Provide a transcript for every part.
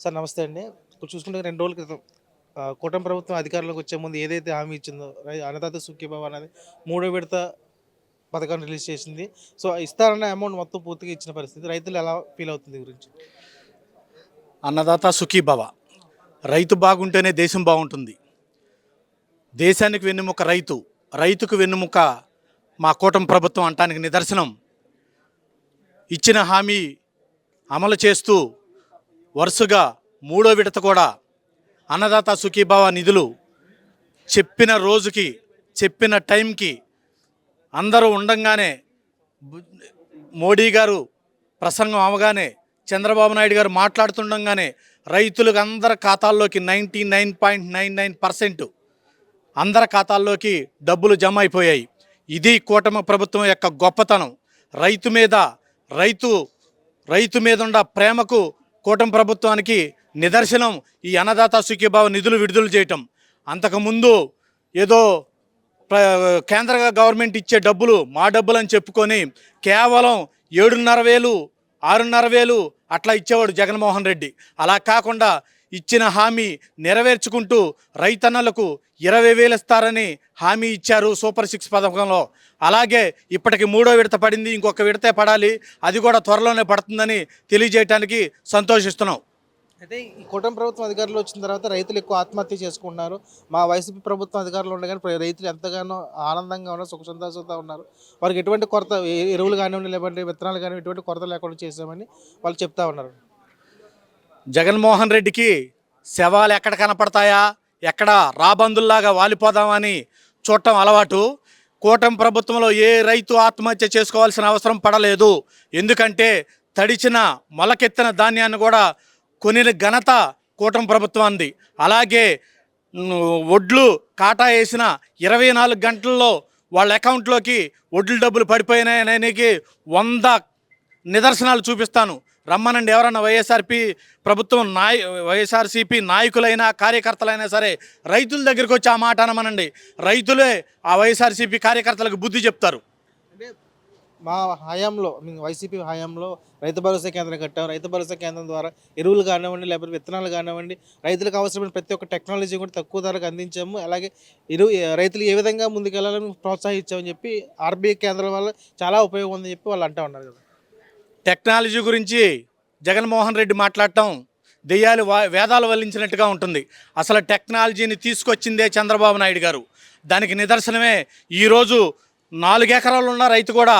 Sir నమస్తే అండి. ఇప్పుడు చూసుకుంటే 2 రోజుల క్రితం కూటమి ప్రభుత్వం అధికారంలోకి వచ్చే ముందు ఏదైతే హామీ ఇచ్చిందో అన్నదాత సుఖీభవ అనేది మూడో విడత పథకాన్ని రిలీజ్ చేసింది. సో, ఇస్తారన్న అమౌంట్ మొత్తం పూర్తిగా ఇచ్చిన పరిస్థితి. రైతులు ఎలా ఫీల్ అవుతుంది దీని గురించి? అన్నదాత సుఖీభవ. రైతు బాగుంటేనే దేశం బాగుంటుంది. దేశానికి వెన్నెముక రైతు. రైతుకు వెన్నెముక మా కూటమి ప్రభుత్వం అంటానికి నిదర్శనం. ఇచ్చిన హామీ అమలు చేస్తూ వరుసగా మూడో విడత కూడా అన్నదాత సుఖీభవ నిధులు చెప్పిన రోజుకి చెప్పిన టైంకి అందరూ ఉండంగానే మోడీ గారు ప్రసంగం అవగానే చంద్రబాబు నాయుడు గారు మాట్లాడుతుండగానే రైతులకు అందరి ఖాతాల్లోకి 99.99% అందరి ఖాతాల్లోకి డబ్బులు జమ అయిపోయాయి. ఇది కూటమి ప్రభుత్వం యొక్క గొప్పతనం. రైతు మీద రైతు రైతు మీద ఉన్న ప్రేమకు కూటమి ప్రభుత్వానికి నిదర్శనం ఈ అన్నదాత సుఖీభావ నిధులు విడుదల చేయటం. అంతకుముందు ఏదో కేంద్ర గవర్నమెంట్ ఇచ్చే డబ్బులు మా డబ్బులు అని చెప్పుకొని కేవలం 7,500 6,500 అట్లా ఇచ్చేవాడు జగన్మోహన్ రెడ్డి. అలా కాకుండా ఇచ్చిన హామీ నెరవేర్చుకుంటూ రైతన్నలకు 20,000 ఇస్తారని హామీ ఇచ్చారు సూపర్ 6 పథకంలో. అలాగే ఇప్పటికి మూడో విడత పడింది, ఇంకొక విడతే పడాలి, అది కూడా త్వరలోనే పడుతుందని తెలియజేయడానికి సంతోషిస్తున్నాం. అయితే ఈ కూటమి ప్రభుత్వం అధికారంలో వచ్చిన తర్వాత రైతులు ఎక్కువ ఆత్మహత్య చేసుకుంటున్నారు. మా వైసీపీ ప్రభుత్వం అధికారంలో ఉండగానే రైతులు ఎంతగానో ఆనందంగా ఉన్నారు, సుఖ సంతోషంతో ఉన్నారు. వారికి ఎటువంటి కొరత ఎరువులు కానివ్వండి, లేదంటే విత్తనాలు కానివ్వండి, ఎటువంటి కొరత లేకుండా చేసామని వాళ్ళు చెప్తా ఉన్నారు. జగన్మోహన్ రెడ్డికి శవాలు ఎక్కడ కనపడతాయా, ఎక్కడ రాబందుల్లాగా వాలిపోదామని చూడటం అలవాటు. కూటమి ప్రభుత్వంలో ఏ రైతు ఆత్మహత్య చేసుకోవాల్సిన అవసరం పడలేదు. ఎందుకంటే తడిచిన మొలకెత్తిన ధాన్యాన్ని కూడా కొనిన ఘనత కూటమి ప్రభుత్వానికి. అలాగే వడ్లు కాటా వేసిన 24 గంటల్లో వాళ్ళ అకౌంట్లోకి వడ్లు డబ్బులు పడిపోయినాయనికి 100 నిదర్శనాలు చూపిస్తాను. రమ్మనండి, ఎవరన్నా ప్రభుత్వం వైఎస్ఆర్సీపీ నాయకులైనా కార్యకర్తలైనా సరే రైతుల దగ్గరికి వచ్చి ఆ మాట అనమనండి. రైతులే ఆ వైఎస్ఆర్సీపీ కార్యకర్తలకు బుద్ధి చెప్తారు. అంటే మా హయాంలో వైసీపీ హయాంలో రైతు భరోసా కేంద్రం కట్టాం. రైతు భరోసా కేంద్రం ద్వారా ఎరువులు కానివ్వండి, లేకపోతే విత్తనాలు కానివ్వండి, రైతులకు అవసరమైన ప్రతి ఒక్క టెక్నాలజీ కూడా తక్కువ ధరకు అందించాము. అలాగే రైతులు ఏ విధంగా ముందుకెళ్లాలని ప్రోత్సహించామని చెప్పి ఆర్బీఐ కేంద్రం వల్ల చాలా ఉపయోగం ఉందని చెప్పి వాళ్ళు అంటూ ఉన్నారు కదా. టెక్నాలజీ గురించి జగన్మోహన్ రెడ్డి మాట్లాడటం దెయ్యాలు వేదాలు వల్లించినట్టుగా ఉంటుంది. అసలు టెక్నాలజీని తీసుకొచ్చిందే చంద్రబాబు నాయుడు గారు. దానికి నిదర్శనమే ఈరోజు 4 ఎకరాలు ఉన్న రైతు కూడా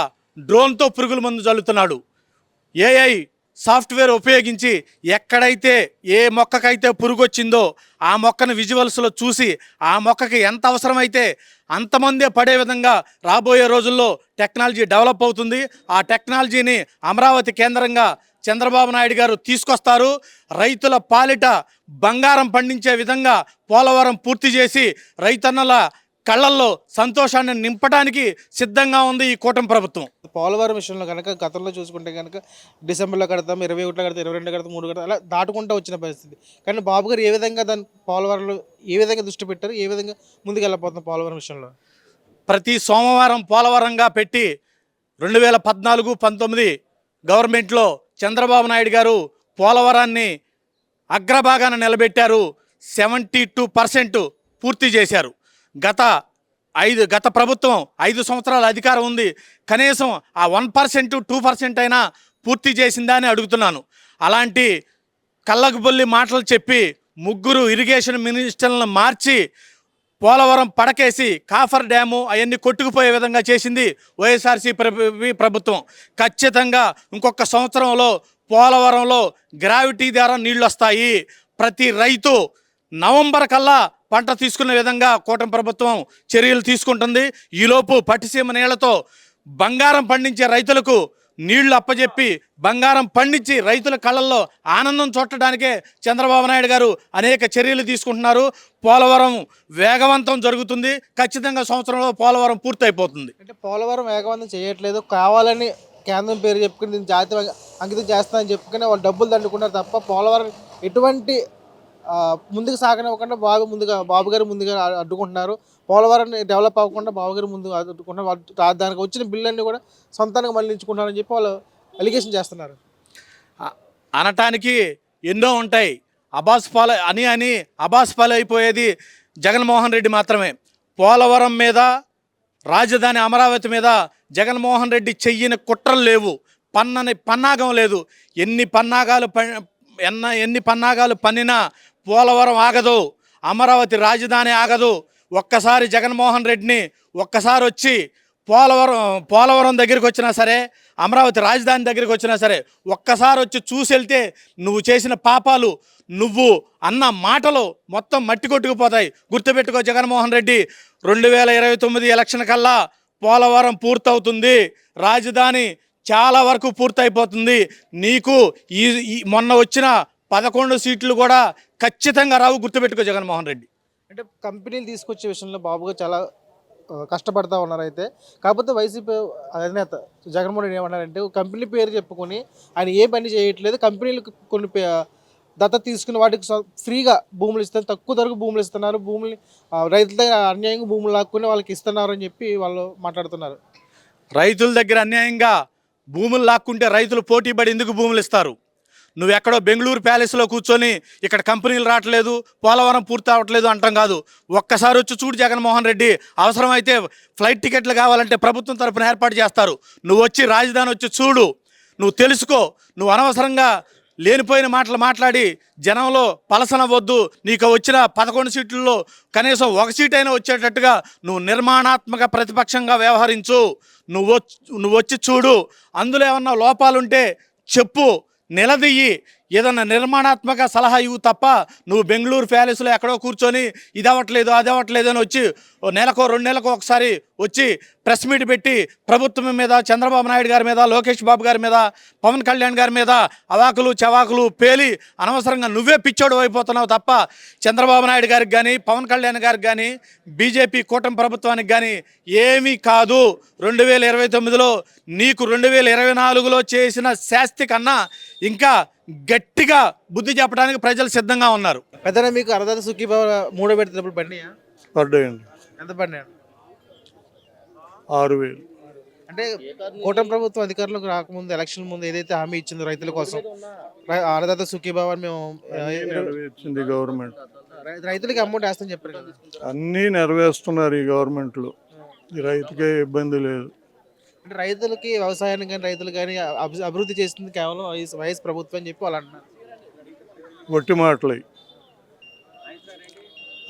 డ్రోన్తో పురుగుల మందు చల్లుతున్నాడు. ఏఐ సాఫ్ట్వేర్ ఉపయోగించి ఎక్కడైతే ఏ మొక్కకైతే పురుగు వచ్చిందో ఆ మొక్కను విజువల్స్లో చూసి ఆ మొక్కకి ఎంత అవసరమైతే అంతమందే పడే విధంగా రాబోయే రోజుల్లో టెక్నాలజీ డెవలప్ అవుతుంది. ఆ టెక్నాలజీని అమరావతి కేంద్రంగా చంద్రబాబు నాయుడు గారు తీసుకొస్తారు. రైతుల పాలిట బంగారం పండించే విధంగా పోలవరం పూర్తి చేసి రైతన్నల కళ్ళల్లో సంతోషాన్ని నింపడానికి సిద్ధంగా ఉంది ఈ కూటమి ప్రభుత్వం. పోలవరం విషయంలో కనుక గతంలో చూసుకుంటే కనుక డిసెంబర్లో కడతాం, 21 కడతాం, 22 కడతాం, 3 కడతాం, అలా దాటుకుంటూ వచ్చిన పరిస్థితి. కానీ బాబు గారు ఏ విధంగా దాన్ని పోలవరంలో ఏ విధంగా దృష్టి పెట్టారు, ఏ విధంగా ముందుకు వెళ్ళిపోతున్నాం పోలవరం విషయంలో? ప్రతి సోమవారం పోలవరంగా పెట్టి 2014-19 గవర్నమెంట్లో చంద్రబాబు నాయుడు గారు పోలవరాన్ని అగ్రభాగాన నిలబెట్టారు. 72% పూర్తి చేశారు. గత ప్రభుత్వం 5 సంవత్సరాల అధికారం ఉంది, కనీసం ఆ 1% 2% అయినా పూర్తి చేసిందా అని అడుగుతున్నాను. అలాంటి కళ్ళకుబొల్లి మాటలు చెప్పి 3 ఇరిగేషన్ మినిస్టర్లను మార్చి పోలవరం పడకేసి కాఫర్ డ్యాము అవన్నీ కొట్టుకుపోయే విధంగా చేసింది వైఎస్ఆర్సీపీ ప్రభుత్వం. ఖచ్చితంగా ఇంకొక సంవత్సరంలో పోలవరంలో గ్రావిటీ ద్వారా నీళ్ళు వస్తాయి. ప్రతి రైతు నవంబర్ కల్లా పంట తీసుకునే విధంగా కూటమి ప్రభుత్వం చర్యలు తీసుకుంటుంది. ఈలోపు పట్టిసీమ నీళ్లతో బంగారం పండించే రైతులకు నీళ్లు అప్పజెప్పి బంగారం పండించి రైతుల కళ్ళల్లో ఆనందం చూడటానికే చంద్రబాబు నాయుడు గారు అనేక చర్యలు తీసుకుంటున్నారు. పోలవరం వేగవంతం జరుగుతుంది. ఖచ్చితంగా సంవత్సరంలో పోలవరం పూర్తయిపోతుంది. అంటే పోలవరం వేగవంతం చేయట్లేదు, కావాలని కేంద్రం పేరు చెప్పుకుని దీన్ని జాతీయ అంకితం చేస్తానని చెప్పుకుని వాళ్ళు డబ్బులు దండుకున్నారు తప్ప పోలవరం ఎటువంటి ముందుకు సాగనివ్వకుండా బాబు గారు ముందుగా అడ్డుకుంటున్నారు. పోలవరాన్ని డెవలప్ అవ్వకుండా బాబు గారు ముందు అడ్డుకుంటున్నారు. దానికి వచ్చిన బిల్లు కూడా సొంతానికి మళ్ళించుకుంటున్నారని చెప్పి వాళ్ళు అలిగేషన్ చేస్తున్నారు. అనటానికి ఎన్నో ఉంటాయి. అబాస్ పాలు అయిపోయేది జగన్మోహన్ రెడ్డి మాత్రమే. పోలవరం మీద, రాజధాని అమరావతి మీద జగన్మోహన్ రెడ్డి చెయ్యని కుట్రలు లేవు, పన్నాగం లేదు. ఎన్ని పన్నాగాలు పన్నినా పోలవరం ఆగదు, అమరావతి రాజధాని ఆగదు. ఒక్కసారి జగన్మోహన్ రెడ్డిని ఒక్కసారి వచ్చి పోలవరం దగ్గరికి వచ్చినా సరే, అమరావతి రాజధాని దగ్గరికి వచ్చినా సరే ఒక్కసారి వచ్చి చూసి వెళ్తే నువ్వు చేసిన పాపాలు, నువ్వు అన్న మాటలు మొత్తం మట్టి కొట్టుకుపోతాయి. గుర్తుపెట్టుకో జగన్మోహన్ రెడ్డి, 2029 ఎలక్షన్ కల్లా పోలవరం పూర్తవుతుంది, రాజధాని చాలా వరకు పూర్తయిపోతుంది. నీకు మొన్న వచ్చిన 11 సీట్లు కూడా ఖచ్చితంగా రావు. గుర్తుపెట్టుకో జగన్మోహన్ రెడ్డి. అంటే కంపెనీలు తీసుకొచ్చే విషయంలో బాబు గారు చాలా కష్టపడతా ఉన్నారు. అయితే కాకపోతే వైసీపీ అధినేత జగన్మోహన్ రెడ్డి ఏమన్నారంటే, కంపెనీ పేరు చెప్పుకొని ఆయన ఏ పని చేయట్లేదు, కంపెనీలకు కొన్ని దత్తత తీసుకుని వాటికి ఫ్రీగా భూములు ఇస్తారు, తక్కువ ధరకు భూములు ఇస్తున్నారు, భూములు రైతుల దగ్గర అన్యాయంగా భూములు లాక్కుని వాళ్ళకి ఇస్తున్నారు అని చెప్పి వాళ్ళు మాట్లాడుతున్నారు. రైతుల దగ్గర అన్యాయంగా భూములు లాక్కుంటే రైతులు పోటీ పడి ఎందుకు భూములు ఇస్తారు? నువ్వెక్కడో బెంగళూరు ప్యాలెస్లో కూర్చొని ఇక్కడ కంపెనీలు రావట్లేదు, పోలవరం పూర్తి అవ్వట్లేదు అంటాం కాదు. ఒక్కసారి వచ్చి చూడు జగన్మోహన్ రెడ్డి. అవసరమైతే ఫ్లైట్ టికెట్లు కావాలంటే ప్రభుత్వం తరపున ఏర్పాటు చేస్తారు. నువ్వు వచ్చి రాజధాని వచ్చి చూడు, నువ్వు తెలుసుకో. నువ్వు అనవసరంగా లేనిపోయిన మాటలు మాట్లాడి జనంలో పలసనవద్దు. నీకు వచ్చిన 11 సీట్లలో కనీసం ఒక సీట్ అయినా వచ్చేటట్టుగా నువ్వు నిర్మాణాత్మక ప్రతిపక్షంగా వ్యవహరించు. నువ్వు వచ్చి చూడు, అందులో ఏమన్నా లోపాలుంటే చెప్పు, నిలదీయి, ఏదన్నా నిర్మాణాత్మక సలహా ఇవ్వు తప్ప నువ్వు బెంగళూరు ప్యాలెస్లో ఎక్కడో కూర్చొని ఇది అవ్వట్లేదు అది అవ్వట్లేదు అని వచ్చి నెలకో 2 నెలలకు ఒకసారి వచ్చి ప్రెస్ మీట్ పెట్టి ప్రభుత్వం మీద, చంద్రబాబు నాయుడు గారి మీద, లోకేష్ బాబు గారి మీద, పవన్ కళ్యాణ్ గారి మీద అవాకులు చవాకులు పేలి అనవసరంగా నువ్వే పిచ్చోడు అయిపోతున్నావు తప్ప చంద్రబాబు నాయుడు గారికి కానీ, పవన్ కళ్యాణ్ గారికి కానీ, బీజేపీ కూటమి ప్రభుత్వానికి కానీ ఏమీ కాదు. 2029లో నీకు 2024లో చేసిన శాస్తి కన్నా ఇంకా గట్టిగా బుద్ధి చెప్పడానికి ప్రజలు సిద్ధంగా ఉన్నారు. పెద్దన మీకు అరదాత సుఖీభావ 3 పెడుతున్నప్పుడు పడినాయా? పడ్డాయండి. ఎంత పడినాయి? 6,000. అంటే కూటమి ప్రభుత్వం అధికారంలోకి రాకముందు, ఎలక్షన్ ముందు ఏదైతే హామీ ఇచ్చిందో రైతుల కోసం, అన్నదాత సుఖీభావ మేము నెరవేర్చింది గవర్నమెంట్. రైతులకి అమౌంట్ వేస్తామని చెప్పారు కదా. అన్నీ నెరవేరుస్తున్నారు ఈ గవర్నమెంట్లో. ఈ రైతుకే ఇబ్బంది లేదు. అంటే రైతులకి, వ్యవసాయానికి కానీ రైతులు కానీ అభివృద్ధి చేస్తుంది కేవలం వైఎస్ ప్రభుత్వం అని చెప్పి వాళ్ళు అంటున్నారు. వట్టి మాటలు.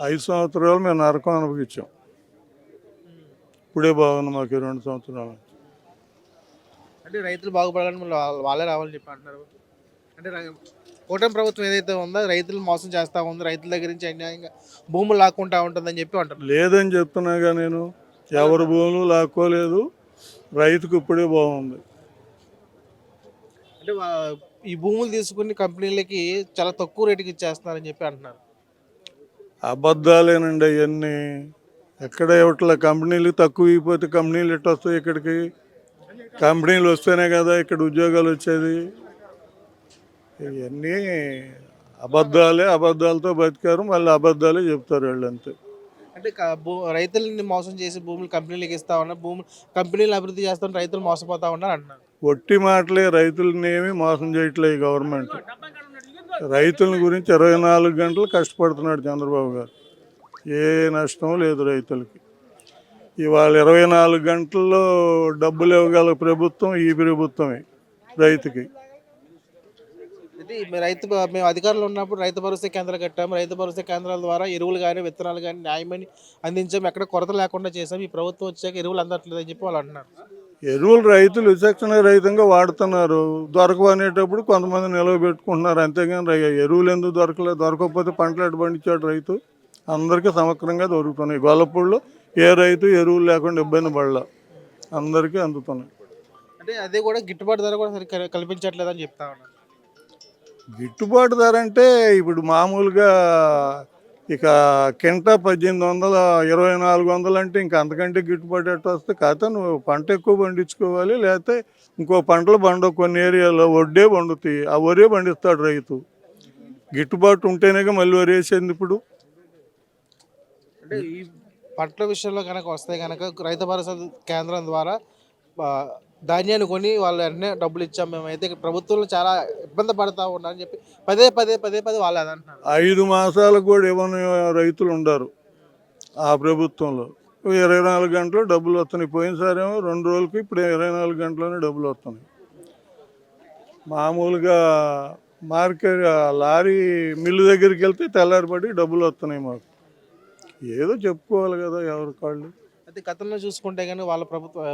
5 సంవత్సరాలు మేము నరకం అనుభవించాం. ఇప్పుడే బాగుంది మాకు 2 సంవత్సరాలు. అంటే రైతులు బాగుపడాలని వాళ్ళే రావాలని చెప్పి అంటున్నారు. అంటే కూటమి ప్రభుత్వం ఏదైతే ఉందో రైతులు మోసం చేస్తూ ఉంది, రైతుల దగ్గర నుంచి అన్యాయంగా భూములు లాక్కుంటా ఉంటుందని చెప్పి అంటారు. లేదని చెప్తున్నాగా నేను. ఎవరి భూములు లాక్కోలేదు. రైతుకు ఇప్పుడే బాగుంది. అంటే ఈ భూములు తీసుకుని కంపెనీలకి చాలా తక్కువ రేటుకి ఇచ్చేస్తున్నారని చెప్పి అంటున్నారు. అబద్ధాలేనండి అవన్నీ. ఎక్కడ ఇవ్వట్లే. కంపెనీలు తక్కువ అయిపోతే కంపెనీలు ఎట్టు వస్తాయి ఇక్కడికి? కంపెనీలు వస్తేనే కదా ఇక్కడ ఉద్యోగాలు వచ్చేది. ఇవన్నీ అబద్ధాలే. అబద్ధాలతో బతికారు, మళ్ళీ అబద్ధాలే చెప్తారు వాళ్ళు అంతే. అంటే రైతులని మోసం చేసి భూములు కంపెనీలకు ఇస్తా ఉన్నారు, భూములు కంపెనీలు అభివృద్ధి చేస్తా ఉన్నారు, రైతులు మోసపోతా ఉన్నారు అంటున్నారు. ఒట్టి మాటలే. రైతులని ఏమీ మోసం చేయట్లేదు ఈ గవర్నమెంట్. రైతుల గురించి 24 గంటలు కష్టపడుతున్నాడు చంద్రబాబు గారు. ఏ నష్టం లేదు రైతులకి. ఇవాళ 24 గంటల్లో డబ్బులు ఇవ్వగల ప్రభుత్వం ఈ ప్రభుత్వమే రైతుకి. అయితే మేము అధికారంలో ఉన్నప్పుడు రైతు భరోసా కేంద్రాలు కట్టాము, రైతు భరోసా కేంద్రాల ద్వారా ఎరువులు కానీ, విత్తనాలు కానీ న్యాయమని అందించాము, ఎక్కడ కొరత లేకుండా చేసాము. ఈ ప్రభుత్వం వచ్చాక ఎరువులు అందట్లేదు అని చెప్పి వాళ్ళు అంటున్నారు. ఎరువులు రైతులు విచక్షణ రహితంగా వాడుతున్నారు. దొరకవు అనేటప్పుడు కొంతమంది నిలవబెట్టుకుంటున్నారు. అంతేగాని ఎరువులు ఎందుకు దొరకలేదు? దొరకకపోతే పంటలు ఎటు పండించాడు రైతు? అందరికీ సమగ్రంగా దొరుకుతున్నాయి. గొల్లపూడిలో ఏ రైతు ఎరువులు లేకుండా ఇబ్బంది పడలా, అందరికీ అందుతున్నాయి. అంటే అదే కూడా గిట్టుబాటు ధర కూడా సరిగ్గా కల్పించట్లేదని చెప్తా ఉన్నారు. గిట్టుబాటు ధర అంటే ఇప్పుడు మామూలుగా ఇక కింటా 1800, 2400 అంటే ఇంకా అంతకంటే గిట్టుబాటు ఎట్లా వస్తే? కాకపోతే నువ్వు పంట ఎక్కువ పండించుకోవాలి, లేకపోతే ఇంకో పంటలు పండవు. కొన్ని ఏరియాలో వడ్డే పండుతాయి, ఆ వరే పండిస్తాడు రైతు. గిట్టుబాటు ఉంటేనేగా మళ్ళీ వరి వేసేది. ఇప్పుడు అంటే ఈ పంటల విషయంలో కనుక వస్తే కనుక రైతు భరోసా కేంద్రం ద్వారా ధాన్యాన్ని కొని వాళ్ళు వెంటనే డబ్బులు ఇచ్చాం మేమైతే ప్రభుత్వంలో చాలా ఇబ్బంది పడతా ఉన్నారని చెప్పి పదే వాళ్ళు అది అంటున్నారు. 5 మాసాలకు కూడా ఇవ్వని రైతులు ఉండరు ఆ ప్రభుత్వంలో. 24 గంటలు డబ్బులు వస్తున్నాయి. పోయినసారేమో 2 రోజులకి, ఇప్పుడు 24 గంటల్లోనే డబ్బులు వస్తున్నాయి. మామూలుగా మార్కెట్ లారీ మిల్లు దగ్గరికి వెళ్తే తెల్లారిపడి డబ్బులు వస్తున్నాయి మాకు. ఏదో చెప్పుకోవాలి కదా ఎవరి కాళ్ళు. అయితే గతంలో చూసుకుంటే కానీ వాళ్ళ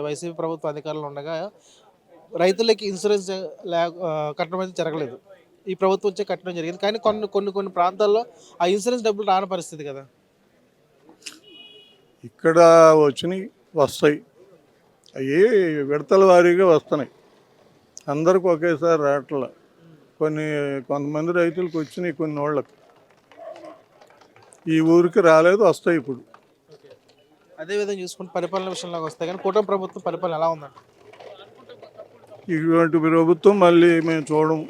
వైసీపీ ప్రభుత్వ అధికారులు ఉండగా రైతులకి ఇన్సూరెన్స్ కట్టడం అయితే జరగలేదు. ఈ ప్రభుత్వం వచ్చే కట్టడం జరిగింది. కానీ కొన్ని ప్రాంతాల్లో ఆ ఇన్సూరెన్స్ డబ్బులు రాని పరిస్థితి కదా. ఇక్కడ వచ్చినాయి వస్తాయి, అవి విడతల వారీగా వస్తున్నాయి. అందరికి ఒకేసారి రావట్ల. కొంతమంది రైతులకు వచ్చినాయి, కొన్ని వాళ్ళకి ఈ ఊరికి రాలేదు, వస్తాయి ఇప్పుడు. అదేవిధంగా చూసుకుంటే పరిపాలన విషయంలోకి వస్తే కానీ కూటమి ప్రభుత్వం పరిపాలన ఎలా ఉందండి? ఇటువంటి ప్రభుత్వం మళ్ళీ మేము చూడము.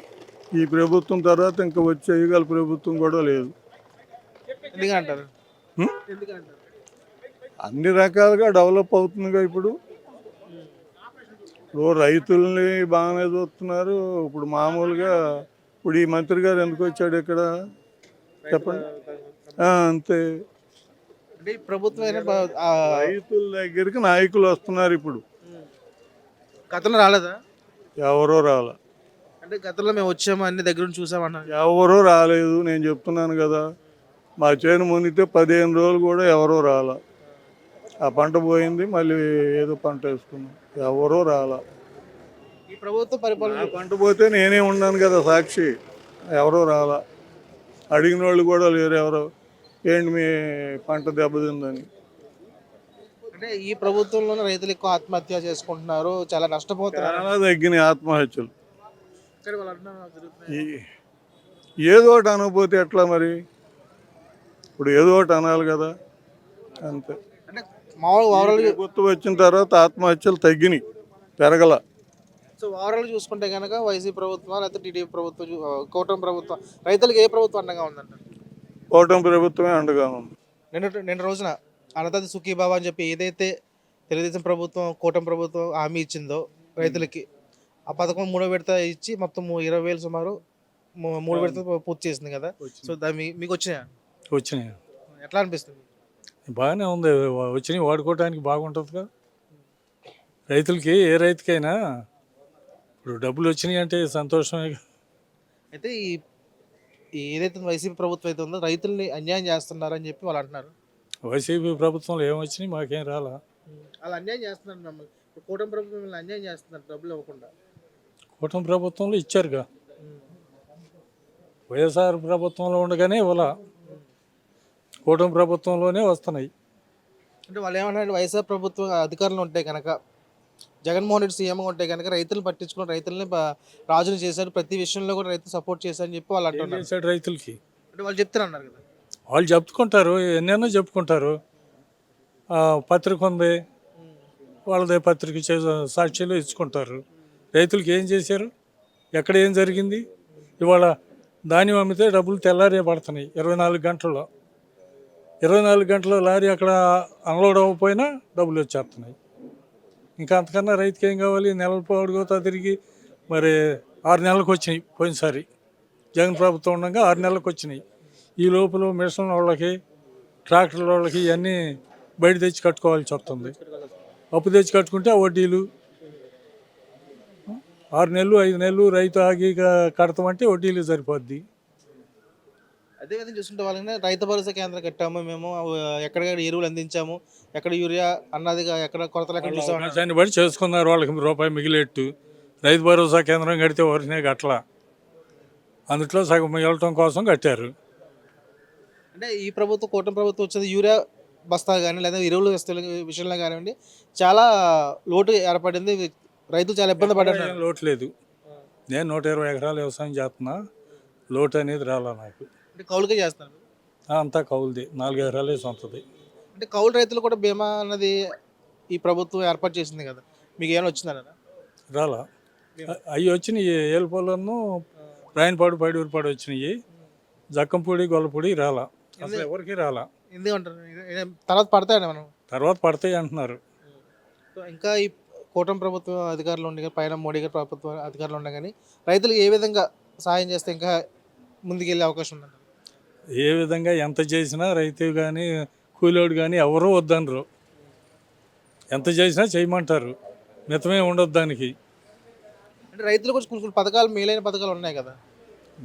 ఈ ప్రభుత్వం తర్వాత ఇంకా వచ్చేయగల ప్రభుత్వం కూడా లేదు. ఎందుకంటారు? హ్మ్? అన్ని రకాలుగా డెవలప్ అవుతుందిగా ఇప్పుడు. రైతుల్ని బాగానే చూస్తున్నారు. ఇప్పుడు మామూలుగా ఇప్పుడు ఈ మంత్రి గారు ఎందుకు వచ్చాడు ఇక్కడ చెప్పండి. అంతే, అంటే ఈ ప్రభుత్వం రైతుల దగ్గరికి నాయకులు వస్తున్నారు ఇప్పుడు. గతంలో రాలేదా? ఎవరో రాల. అంటే గతంలో మేము వచ్చాము అన్ని దగ్గర నుంచి చూసామన్నారు. ఎవరో రాలేదు. నేను చెప్తున్నాను కదా, మా చేను మునిగితే 15 రోజులు కూడా ఎవరో రాల. ఆ పంట పోయింది, మళ్ళీ ఏదో పంట వేసుకున్నాం. ఎవరో రాల. ఈ ప్రభుత్వ పరిపాలన పంట పోతే నేనే ఉన్నాను కదా సాక్షి. ఎవరో రాల. అడిగిన వాళ్ళు కూడా లేరు ఎవరో, ఏంటి మీ పంట దెబ్బతిందని. అంటే ఈ ప్రభుత్వంలోనే రైతులు ఎక్కువ ఆత్మహత్య చేసుకుంటున్నారు, చాలా నష్టపోతున్నారు. చాలా తగ్గినాయి ఆత్మహత్యలు. ఇక్కడ వాళ్ళు అంటున్నారు జరుగుతున్నాయి. ఏదో ఒకటి అనకపోతే ఎట్లా మరి? ఇప్పుడు ఏదో ఒకటి అనాలి కదా, అంతే. అంటే మామూలుగా ఓవరాల్ ప్రభుత్వం వచ్చిన తర్వాత ఆత్మహత్యలు తగ్గినాయి, పెరగల. సో ఓవరాల్ చూసుకుంటే కనుక వైసీపీ ప్రభుత్వం లేకపోతే టీడీపీ ప్రభుత్వం కూటమి ప్రభుత్వం రైతులకు ఏ ప్రభుత్వం అండగా ఉందంట? కూటమి ప్రభుత్వమే అండగా ఉంది. నిన్న రోజున అన్నదాత సుఖీబాబా అని చెప్పి ఏదైతే తెలుగుదేశం ప్రభుత్వం కూటమి ప్రభుత్వం హామీ ఇచ్చిందో రైతులకి, ఆ పథకం 3వ విడత ఇచ్చి మొత్తం 20,000 సుమారు 3 విడత పూర్తి చేసింది కదా. సో దాన్ని మీకు వచ్చినాయా? వచ్చినాయి, ఎట్లా అనిపిస్తుంది? బాగానే ఉంది. వచ్చినాయి వాడుకోవడానికి బాగుంటుంది కదా రైతులకి. ఏ రైతుకైనా ఇప్పుడు డబ్బులు వచ్చినాయి అంటే సంతోషమే. అయితే ఈ ఏదైతే వైసీపీ ప్రభుత్వం అయితే ఉందో రైతుల్ని అన్యాయం చేస్తున్నారని చెప్పి వాళ్ళు అంటున్నారు. వైసీపీ ప్రభుత్వంలో ఏమొచ్చినాయి మాకేం రాలా. వాళ్ళు అన్యాయం చేస్తున్నారు మిమ్మల్ని. ఇప్పుడు కూటమి ప్రభుత్వం మిమ్మల్ని అన్యాయం చేస్తున్నారు డబ్బులు ఇవ్వకుండా. కూటమి ప్రభుత్వంలో ఇచ్చారుగా, వైఎస్ఆర్ ప్రభుత్వంలో ఉండగానే ఇవ్వాల, కూటమి ప్రభుత్వంలోనే వస్తున్నాయి. అంటే వాళ్ళు ఏమంటారంటే వైఎస్ఆర్ ప్రభుత్వం అధికారంలో ఉంటే కనుక, జగన్మోహన్ రెడ్డి సీఎంగా ఉంటే కనుక రైతులు పట్టించుకుని రైతుల్ని రాజులు చేశారు, ప్రతి విషయంలో కూడా రైతు సపోర్ట్ చేశారని చెప్పి వాళ్ళు ఏం అంటున్నారు. చేశాడు రైతులకి? అంటే వాళ్ళు చెప్తున్నారు కదా. వాళ్ళు చెప్పుకుంటారు, ఎన్నెన్నో చెప్పుకుంటారు. పత్రిక ఉంది, వాళ్ళదే పత్రిక సాక్షిలో ఇచ్చుకుంటారు. రైతులకి ఏం చేశారు, ఎక్కడ ఏం జరిగింది? ఇవాళ ధాన్యం అమ్మితే డబ్బులు తెల్లారే పడుతున్నాయి 24 గంటల్లో. 24 గంటల లారీ అక్కడ అన్లోడ్ అవ్వకపోయినా డబ్బులు వచ్చేస్తున్నాయి. ఇంకా అంతకన్నా రైతుకి ఏం కావాలి? నెలల పొడుగుతా తిరిగి మరి 6 నెలలకు వచ్చినాయి. పోయినసారి జగన్ ప్రభుత్వం ఉండగా 6 నెలలకు వచ్చినాయి. ఈ లోపల మిషన్ వాళ్ళకి, ట్రాక్టర్ల వాళ్ళకి ఇవన్నీ బయట తెచ్చి కట్టుకోవాల్సి వస్తుంది. అప్పు తెచ్చి కట్టుకుంటే ఆ వడ్డీలు 6 నెలలు 5 నెలలు రైతు ఆగి కడతామంటే వడ్డీలు సరిపోద్ది. అదేవిధంగా చూసుకుంటే వాళ్ళని రైతు భరోసా కేంద్రం కట్టాము మేము, ఎక్కడికక్కడ ఎరువులు అందించాము, ఎక్కడ యూరియా అన్నదిగా ఎక్కడ కొరతలు ఎక్కడ చూసాము. అవకాశాన్ని బట్టి చేసుకున్నారు, వాళ్ళకి రూపాయి మిగిలేట్టు. రైతు భరోసా కేంద్రం కడితే వరినే గట్ల, అందుట్లో సగం మిగలటం కోసం కట్టారు. అంటే ఈ ప్రభుత్వం కూటమి ప్రభుత్వం వచ్చేది యూరియా బస్తా కానీ లేదా ఎరువుల వస్తువుల విషయంలో కానివ్వండి చాలా లోటు ఏర్పడింది. రైతులు చాలా ఇబ్బంది పడ్డారు. ఏం లోటు లేదు. నేను 120 ఎకరాలు వ్యవసాయం చేస్తున్నా, లోటు అనేది రాలా నాకు. అంటే కౌలుకే చేస్తారు. అంతా కౌలుది, 4 ఎకరాలే సొంతది. అంటే కౌలు రైతులు కూడా బీమా అన్నది ఈ ప్రభుత్వం ఏర్పాటు చేసింది కదా, మీకు ఏమైనా వచ్చిందన్న? రాలా. అవి వచ్చినాయి, ఏలుపొలను రాయనపాడు పైడూరుపాడు వచ్చినాయి. జక్కంపూడి గొల్లపూడి రాలా, అసలు ఎవరికి రాలా. ఎందుకంటారు తర్వాత పడతాయండి మనం? తర్వాత పడతాయి అంటున్నారు. సో ఇంకా ఈ కూటమి ప్రభుత్వం అధికారులు ఉండి కానీ, పైన మోడీ గారి ప్రభుత్వం అధికారులు ఉన్నా కానీ రైతులకు ఏ విధంగా సహాయం చేస్తే ఇంకా ముందుకెళ్ళే అవకాశం ఉందండి? ఏ విధంగా ఎంత చేసినా రైతు కానీ కూలోడు కానీ ఎవరూ వద్దనరు. ఎంత చేసినా చేయమంటారు, మితమే ఉండదు దానికి. అంటే రైతులు కూడా కొన్ని కొన్ని పథకాలు, మేలైన పథకాలు ఉన్నాయి కదా.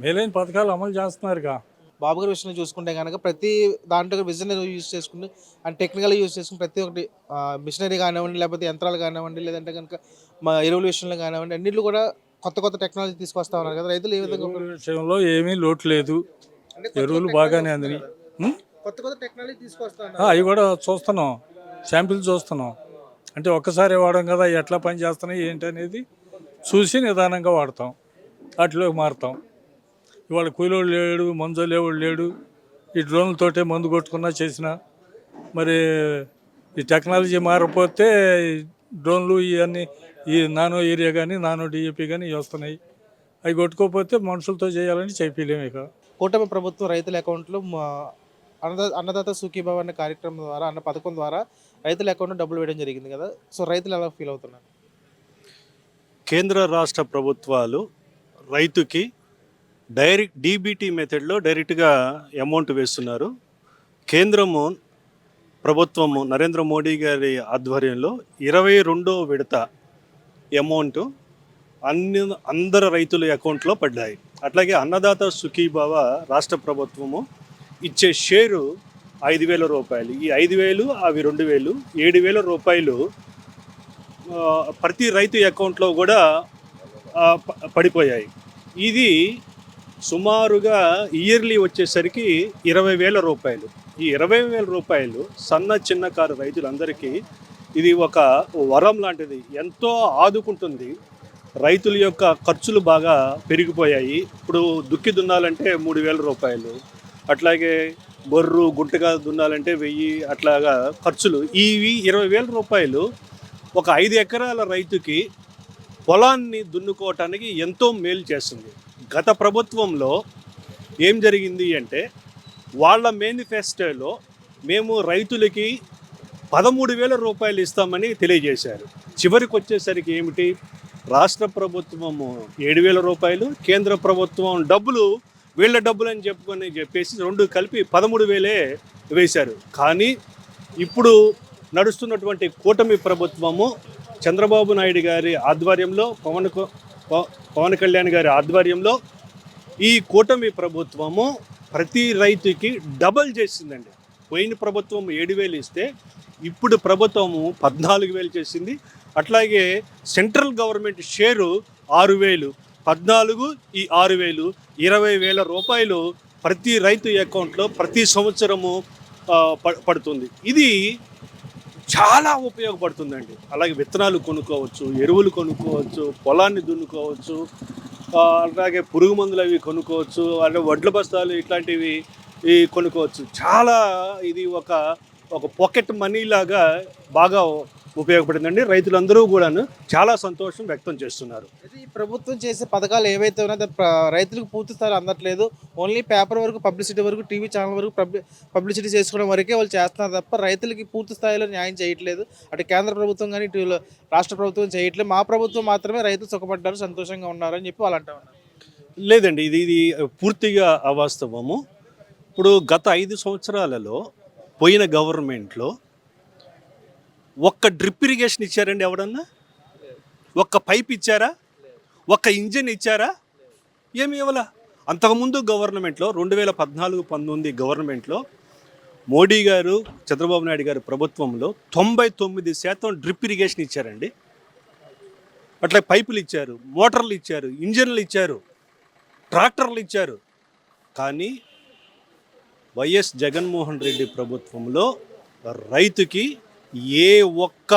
మేలైన పథకాలు అమలు చేస్తున్నారుగా. బాబు గారి విషయంలో చూసుకుంటే కనుక ప్రతి దాంట్లో విజన్ యూజ్ చేసుకుని అండ్ టెక్నికల్ యూజ్ చేసుకుని ప్రతి ఒక్కటి మిషనరీ కానివ్వండి, లేకపోతే యంత్రాలు కానివ్వండి, లేదంటే కనుక మా ఎరువుల విషయంలో కానివ్వండి, అన్నింటిలో కూడా కొత్త కొత్త టెక్నాలజీ తీసుకొస్తా ఉన్నారు కదా. రైతులు ఏ విధంగా ఎరువుల విషయంలో ఏమీ లోటు లేదు, అంటే కొత్త ఎరువులు కొత్త బాగానే టెక్నాలజీ అందినాయి. కదా. కొత్త కొత్త టెక్నాలజీ తీసుకొస్తా ఉన్నారు. అవి కూడా చూస్తున్నాం, శాంపిల్ చూస్తున్నాం. అంటే ఒక్కసారి వాడడం కదా, ఎట్లా పని చేస్తున్నాయి ఏంటి అనేది చూసి నిదానంగా వాడతాం, వాటిలోకి మారుతాం. ఇవాళ కూలోడు లేడు, మందు లేవాడు లేడు, ఈ డ్రోన్లతోటే మందు కొట్టుకున్నా చేసినా. మరి ఈ టెక్నాలజీ మారకపోతే ఈ డ్రోన్లు ఇవన్నీ, ఈ నానో ఏరియా కానీ నానో డిఏపి కానీ ఇవి వస్తున్నాయి. అవి కొట్టుకోకపోతే మనుషులతో చేయాలని చెప్పలేము. ఇక కూటమి ప్రభుత్వం రైతుల అకౌంట్లో అన్నదాత సుఖీభావ అనే కార్యక్రమం ద్వారా, అన్న పథకం ద్వారా రైతుల అకౌంట్లో డబ్బులు వేయడం జరిగింది కదా. సో రైతులు ఎలా ఫీల్ అవుతున్నారు? కేంద్ర రాష్ట్ర ప్రభుత్వాలు రైతుకి డైరెక్ట్ డీబీటీ మెథడ్లో డైరెక్ట్గా అమౌంట్ వేస్తున్నారు. కేంద్రము ప్రభుత్వము నరేంద్ర మోడీ గారి ఆధ్వర్యంలో 22వ విడత అమౌంట్ అందరు రైతుల అకౌంట్లో పడ్డాయి. అట్లాగే అన్నదాత సుఖీభావ రాష్ట్ర ప్రభుత్వము ఇచ్చే షేరు 5,000 రూపాయలు. ఈ 5,000 అవి 2,000, 7,000 రూపాయలు ప్రతి రైతు అకౌంట్లో కూడా పడిపోయాయి. ఇది సుమారుగా ఇయర్లీ వచ్చేసరికి 20,000 రూపాయలు. ఈ 20,000 రూపాయలు సన్న చిన్నకారు రైతులందరికీ ఇది ఒక వరం లాంటిది, ఎంతో ఆదుకుంటుంది. రైతుల యొక్క ఖర్చులు బాగా పెరిగిపోయాయి. ఇప్పుడు దుక్కి దున్నాలంటే 3,000 రూపాయలు, అట్లాగే బొర్రు గుంటగా దున్నాలంటే 1,000, అట్లాగా ఖర్చులు. ఇవి 20,000 రూపాయలు ఒక 5 ఎకరాల రైతుకి పొలాన్ని దున్నుకోవటానికి ఎంతో మేలు చేస్తుంది. గత ప్రభుత్వంలో ఏం జరిగింది అంటే, వాళ్ళ మేనిఫెస్టోలో మేము రైతులకి 13,000 రూపాయలు ఇస్తామని తెలియజేశారు. చివరికి వచ్చేసరికి ఏమిటి, రాష్ట్ర ప్రభుత్వము 7,000 రూపాయలు, కేంద్ర ప్రభుత్వం డబ్బులు వీళ్ళ డబ్బులు అని చెప్పేసి రెండు కలిపి 13,000 వేశారు. కానీ ఇప్పుడు నడుస్తున్నటువంటి కూటమి ప్రభుత్వము చంద్రబాబు నాయుడు గారి ఆధ్వర్యంలో, పవన్ కళ్యాణ్ గారి ఆధ్వర్యంలో ఈ కూటమి ప్రభుత్వము ప్రతి రైతుకి డబల్ చేసిందండి. పోయిన ప్రభుత్వం 7,000 ఇస్తే ఇప్పుడు ప్రభుత్వము 14,000 చేసింది. అట్లాగే సెంట్రల్ గవర్నమెంట్ షేరు 6,000, 14 ఈ 6,000, 20,000 రూపాయలు ప్రతి రైతు అకౌంట్లో ప్రతి సంవత్సరము పడుతుంది. ఇది చాలా ఉపయోగపడుతుందండి. అలాగే విత్తనాలు కొనుక్కోవచ్చు, ఎరువులు కొనుక్కోవచ్చు, పొలాన్ని దున్నుకోవచ్చు, అలాగే పురుగు మందులు అవి కొనుక్కోవచ్చు, అంటే వడ్ల బస్తాలు ఇట్లాంటివి కొనుక్కోవచ్చు. చాలా ఇది ఒక పాకెట్ మనీ లాగా బాగా ఉపయోగపడిందండి. రైతులందరూ కూడాను చాలా సంతోషం వ్యక్తం చేస్తున్నారు. ఈ ప్రభుత్వం చేసే పథకాలు ఏవైతే ఉన్నాయో రైతులకు పూర్తి స్థాయిలో అందట్లేదు. ఓన్లీ పేపర్ వరకు, పబ్లిసిటీ వరకు, టీవీ ఛానల్ వరకు పబ్లిసిటీ చేసుకోవడం వరకే వాళ్ళు చేస్తున్నారు తప్ప రైతులకి పూర్తి స్థాయిలో న్యాయం చేయట్లేదు. అటు కేంద్ర ప్రభుత్వం కానీ ఇటు రాష్ట్ర ప్రభుత్వం చేయట్లేదు. మా ప్రభుత్వం మాత్రమే రైతులు సుఖపడ్డారు, సంతోషంగా ఉన్నారు అని చెప్పి వాళ్ళు అంటూ ఉన్నారు. లేదండి, ఇది పూర్తిగా అవాస్తవము. ఇప్పుడు గత 5 సంవత్సరాలలో పోయిన గవర్నమెంట్లో ఒక్క డ్రిప్ ఇరిగేషన్ ఇచ్చారండి ఎవడన్నా? ఒక్క పైప్ ఇచ్చారా? ఒక్క ఇంజిన్ ఇచ్చారా? ఏమి ఇవ్వాల. అంతకుముందు గవర్నమెంట్లో 2014-19 గవర్నమెంట్లో మోడీ గారు, చంద్రబాబు నాయుడు గారి ప్రభుత్వంలో 99% డ్రిప్ ఇరిగేషన్ ఇచ్చారండి. అట్లా పైపులు ఇచ్చారు, మోటార్లు ఇచ్చారు, ఇంజిన్లు ఇచ్చారు, ట్రాక్టర్లు ఇచ్చారు. కానీ వైఎస్ జగన్మోహన్ రెడ్డి ప్రభుత్వంలో రైతుకి ఏ ఒక్క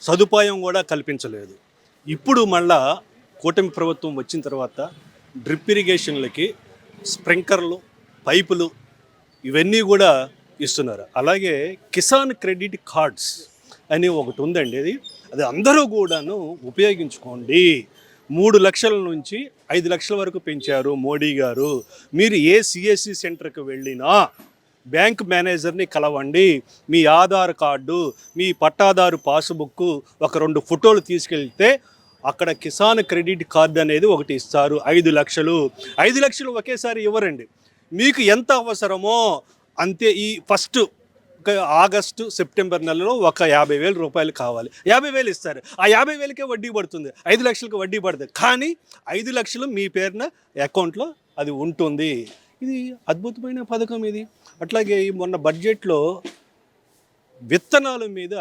సదుపాయం కూడా కల్పించలేదు. ఇప్పుడు మళ్ళా కూటమి ప్రభుత్వం వచ్చిన తర్వాత డ్రిప్ ఇరిగేషన్లకి స్ప్రింక్లర్లు, పైపులు ఇవన్నీ కూడా ఇస్తున్నారు. అలాగే కిసాన్ క్రెడిట్ కార్డ్స్ అని ఒకటి ఉందండి. అది అందరూ కూడాను ఉపయోగించుకోండి. 3 లక్షల నుంచి 5 లక్షల వరకు పెంచారు మోడీ గారు. మీరు ఏ సిఎస్సి సెంటర్కి వెళ్ళినా బ్యాంక్ మేనేజర్ని కలవండి, మీ ఆధార్ కార్డు, మీ పట్టాదారు పాస్బుక్, ఒక 2 ఫోటోలు తీసుకెళ్తే అక్కడ కిసాన్ క్రెడిట్ కార్డు అనేది ఒకటి ఇస్తారు. 5 లక్షలు 5 లక్షలు ఒకేసారి ఇవ్వరండి. మీకు ఎంత అవసరమో అంతే. ఈ ఫస్ట్ ఆగస్టు సెప్టెంబర్ నెలలో ఒక 50,000 రూపాయలు కావాలి, 50,000 ఇస్తారు. ఆ 50,000కే వడ్డీ పడుతుంది, 5 లక్షలకు వడ్డీ పడుతుంది. కానీ 5 లక్షలు మీ పేరున అకౌంట్లో అది ఉంటుంది. ఇది అద్భుతమైన పథకం ఇది. అట్లాగే మొన్న బడ్జెట్లో విత్తనాల మీద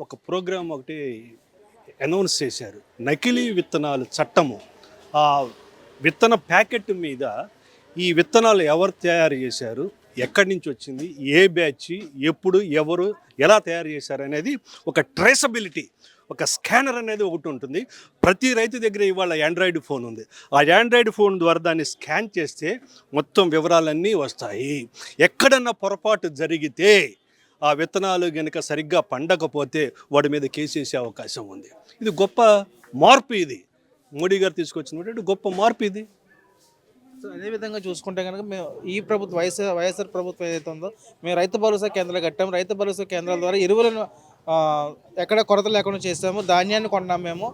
ఒక ప్రోగ్రాం ఒకటి అనౌన్స్ చేశారు, నకిలీ విత్తనాలు చట్టము. ఆ విత్తన ప్యాకెట్ మీద ఈ విత్తనాలు ఎవరు తయారు చేశారు, ఎక్కడి నుంచి వచ్చింది, ఏ బ్యాచ్, ఎప్పుడు, ఎవరు, ఎలా తయారు చేశారు అనేది ఒక ట్రేసబిలిటీ, ఒక స్కానర్ అనేది ఒకటి ఉంటుంది. ప్రతి రైతు దగ్గర ఇవాళ ఆండ్రాయిడ్ ఫోన్ ఉంది. ఆ ఆండ్రాయిడ్ ఫోన్ ద్వారా దాన్ని స్కాన్ చేస్తే మొత్తం వివరాలన్నీ వస్తాయి. ఎక్కడన్నా పొరపాటు జరిగితే, ఆ విత్తనాలు కనుక సరిగ్గా పండకపోతే వాడి మీద కేసు వేసే అవకాశం ఉంది. ఇది గొప్ప మార్పు, ఇది మోడీ గారు తీసుకొచ్చినటువంటి గొప్ప మార్పు ఇది. సో అదేవిధంగా చూసుకుంటే కనుక మేము ఈ ప్రభుత్వం వైఎస్ఆర్ ప్రభుత్వం ఏదైతే ఉందో, మేము రైతు భరోసా కేంద్రాలు కట్టాము. రైతు భరోసా కేంద్రాల ద్వారా ఎరువులను ఎక్కడ కొరత లేకుండా చేసాము, ధాన్యాన్ని కొన్నాము మేము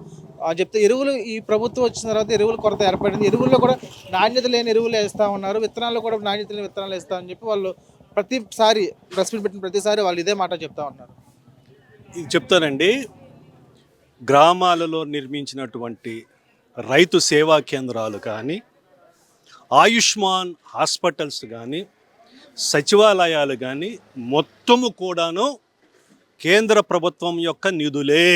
చెప్తే. ఎరువులు ఈ ప్రభుత్వం వచ్చిన తర్వాత ఎరువుల కొరత ఏర్పడింది. ఎరువుల్లో కూడా నాణ్యత లేని ఎరువులు వేస్తూ ఉన్నారు, విత్తనాలు కూడా నాణ్యత లేని విత్తనాలు వేస్తామని చెప్పి వాళ్ళు ప్రతిసారి ప్రెస్ మీట్ పెట్టిన ప్రతిసారి వాళ్ళు ఇదే మాట చెప్తా ఉన్నారు. ఇది చెప్తానండి, గ్రామాలలో నిర్మించినటువంటి రైతు సేవా కేంద్రాలు కానీ, ఆయుష్మాన్ హాస్పిటల్స్ కానీ, సచివాలయాలు కానీ మొత్తము కూడాను కేంద్ర ప్రభుత్వం యొక్క నిధులే.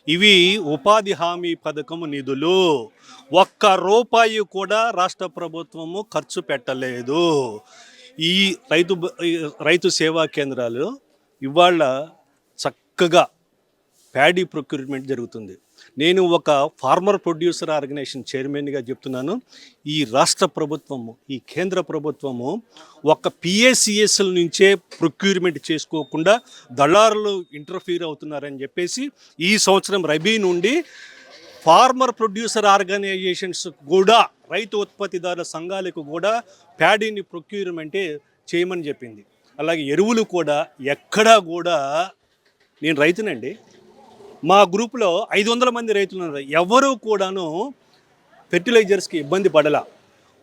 ఇవి ఉపాధి హామీ పథకం నిధులు. ₹1 కూడా రాష్ట్ర ప్రభుత్వము ఖర్చు పెట్టలేదు. ఈ రైతు సేవా కేంద్రాలు ఇవాళ చక్కగా ప్యాడీ ప్రొక్యూర్మెంట్ జరుగుతుంది. నేను ఒక ఫార్మర్ ప్రొడ్యూసర్ ఆర్గనైజేషన్ చైర్మన్గా చెప్తున్నాను. ఈ రాష్ట్ర ప్రభుత్వము, ఈ కేంద్ర ప్రభుత్వము ఒక పిఏసిఎస్ల నుంచే ప్రొక్యూర్మెంట్ చేసుకోకుండా దళారులు ఇంటర్ఫీర్ అవుతున్నారని చెప్పేసి ఈ సంవత్సరం రబీ నుండి ఫార్మర్ ప్రొడ్యూసర్ ఆర్గనైజేషన్స్ కూడా, రైతు ఉత్పత్తిదారుల సంఘాలకు కూడా ప్యాడీని ప్రొక్యూర్మెంటే చేయమని చెప్పింది. అలాగే ఎరువులు కూడా ఎక్కడా కూడా, నేను రైతునండి, మా గ్రూప్లో 500 మంది రైతులు ఉన్నారు, ఎవరు కూడాను ఫెర్టిలైజర్స్కి ఇబ్బంది పడలా.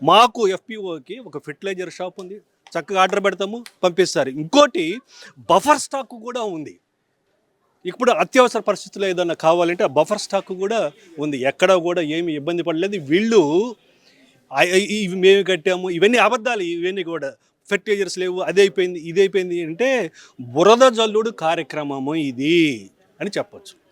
మాకు ఎఫ్పిఓకి ఒక ఫెర్టిలైజర్ షాప్ ఉంది, చక్కగా ఆర్డర్ పెడతాము, పంపిస్తారు. ఇంకోటి బఫర్ స్టాక్ కూడా ఉంది. ఇప్పుడు అత్యవసర పరిస్థితుల్లో ఏదన్నా కావాలంటే ఆ బఫర్ స్టాక్ కూడా ఉంది. ఎక్కడ కూడా ఏమి ఇబ్బంది పడలేదు. వీళ్ళు ఇవి మేము కట్టాము, ఇవన్నీ అబద్ధాలు. ఇవన్నీ కూడా ఫెర్టిలైజర్స్ లేవు, అదైపోయింది, ఇదైపోయింది అంటే బురద జల్లుడు కార్యక్రమము ఇది అని చెప్పొచ్చు.